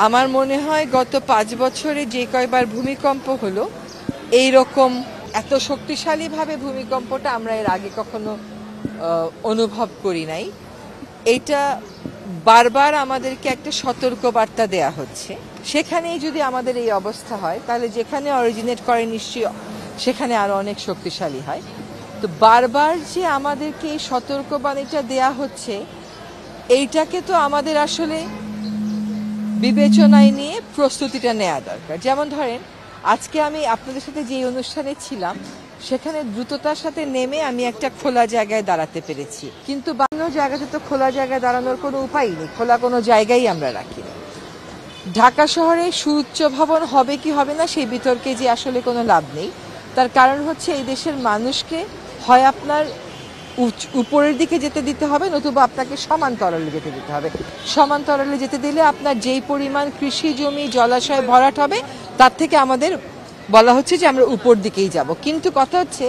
আমার মনে হয় গত 5 বছরে যে কয়বার ভূমিকম্প হলো এই রকম এত শক্তিশালীভাবে ভূমিকম্পটা আমরা এর আগে কখনো অনুভব করি নাই। এটা বারবার আমাদেরকে একটা সতর্কবার্তা দেয়া হচ্ছে। সেখানেই যদি আমাদের এই অবস্থা হয় তাহলে যেখানে অরিজিনেট করে নিশ্চয়ই সেখানে আরো অনেক শক্তিশালী হয়। তো বারবার যে আমাদেরকে এই সতর্কবাণীটা দেয়া হচ্ছে এইটাকে তো আমাদের আসলে বিবেচনায় নিয়ে প্রস্তুতিটা নেওয়া দরকার। যেমন ধরেন আজকে আমি আপনাদের সাথে যে অনুষ্ঠানে ছিলাম সেখানে দ্রুততার সাথে নেমে আমি একটা খোলা জায়গায় দাঁড়াতে পেরেছি, কিন্তু বান্য জায়গাতে তো খোলা জায়গায় দাঁড়ানোর কোনো উপায় নেই, খোলা কোনো জায়গায় আমরা রাখি না। ঢাকা শহরে সুউচ্চ ভবন হবে কি হবে না সেই বিতর্কে যে আসলে কোনো লাভ নেই। তার কারণ হচ্ছে এই দেশের মানুষকে হয় আপনার উপরের দিকে যেতে দিতে হবে, নতুবা আপনাকে সমান্তরালে যেতে দিতে হবে। সমান্তরালে যেতে দিলে আপনার যেই পরিমাণ কৃষি জমি জলাশয় ভরাট হবে তার থেকে আমাদের বলা হচ্ছে যে আমরা উপর দিকেই যাব। কিন্তু কথা হচ্ছে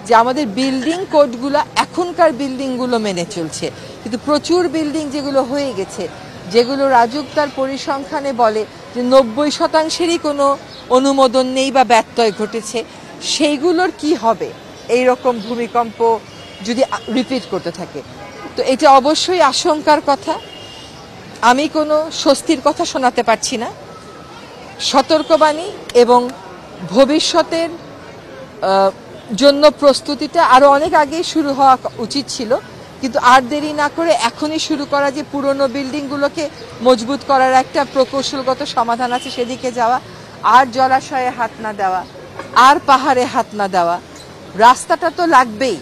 যে আমাদের বিল্ডিং কোডগুলো এখনকার বিল্ডিংগুলো মেনে চলছে, কিন্তু প্রচুর বিল্ডিং যেগুলো হয়ে গেছে, যেগুলো রাজুক তার পরিসংখ্যানে বলে যে 90%-এরই কোনো অনুমোদন নেই বা ব্যত্যয় ঘটেছে, সেইগুলোর কি হবে এই রকম ভূমিকম্প যদি রিপিট করতে থাকে? তো এটা অবশ্যই আশঙ্কার কথা। আমি কোনো স্বস্তির কথা শোনাতে পারছি না। সতর্কবাণী এবং ভবিষ্যতের জন্য প্রস্তুতিটা আরো অনেক আগেই শুরু হওয়া উচিত ছিল, কিন্তু আর দেরি না করে এখনই শুরু করা, যে পুরনো বিল্ডিংগুলোকে মজবুত করার একটা প্রকৌশলগত সমাধান আছে সেদিকে যাওয়া, আর জলাশয়ে হাত না দেওয়া, আর পাহাড়ে হাত না দেওয়া। রাস্তাটা তো লাগবেই।